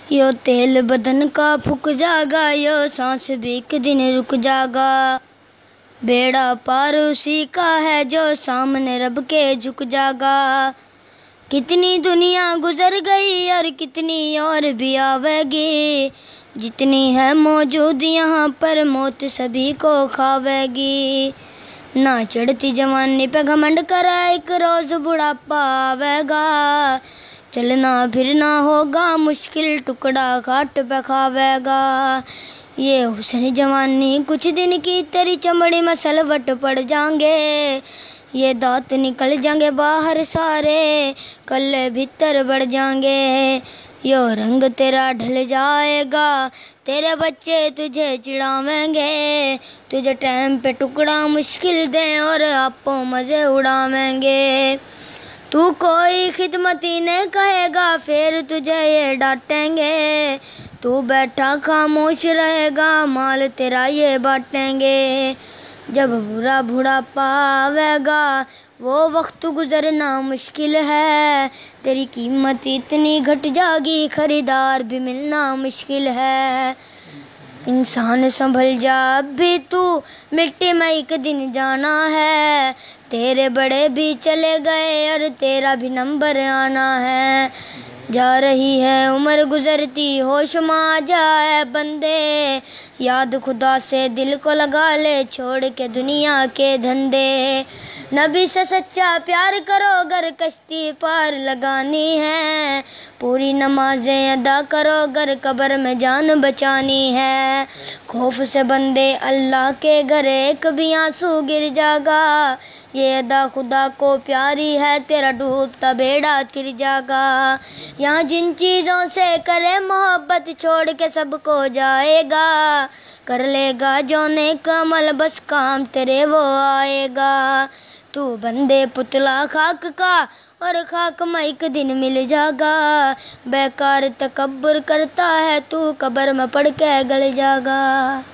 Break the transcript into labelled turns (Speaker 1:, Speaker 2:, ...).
Speaker 1: यो तेल बदन का फूक जागा, यो सांस भी एक दिन रुक जागा। बेड़ा पार उसी का है जो सामने रब के झुक जागा। कितनी दुनिया गुजर गई और कितनी और भी आवेगी, जितनी है मौजूद यहाँ पर मौत सभी को खावेगी। ना चढ़ती जवानी पे घमंड करा, एक रोज बुढ़ापा आवेगा। चलना फिरना होगा मुश्किल, टुकड़ा खाट पे खावेगा। ये हुस्न जवानी कुछ दिन की, तेरी चमड़ी में सलवट पड़ जाएंगे। ये दांत निकल जाएंगे बाहर सारे, कल्ले भीतर बढ़ जाएंगे। यो रंग तेरा ढल जाएगा, तेरे बच्चे तुझे चिढ़ावेंगे। तुझे टाइम पे टुकड़ा मुश्किल दें और आपो मज़े उड़ावेंगे। तू कोई खिदमती नहीं कहेगा, फिर तुझे ये डांटेंगे। तू बैठा खामोश रहेगा, माल तेरा ये बांटेंगे। जब बुरा बुढ़ापा आवेगा वो वक्त गुजरना मुश्किल है। तेरी कीमत इतनी घट जाएगी, खरीदार भी मिलना मुश्किल है। इंसान संभल जा अब भी तू, मिट्टी में एक दिन जाना है। तेरे बड़े भी चले गए और तेरा भी नंबर आना है। जा रही है उम्र गुजरती, होश में आ जाए बंदे। याद खुदा से दिल को लगा ले, छोड़ के दुनिया के धंधे। नबी से सच्चा प्यार करो अगर कश्ती पार लगानी है। पूरी नमाजें अदा करो अगर कब्र में जान बचानी है। खौफ से बंदे अल्लाह के घर, एक भी आंसू गिर जागा। ये अदा खुदा को प्यारी है, तेरा डूबता बेड़ा तिर जागा। यहाँ जिन चीज़ों से करे मोहब्बत, छोड़ के सबको जाएगा। कर लेगा जो नेक अमल, बस काम तेरे वो आएगा। तू बंदे पुतला खाक का, और खाक में एक दिन मिल जागा। बेकार तकब्बुर करता है तू, कब्र में पड़ के गल जागा।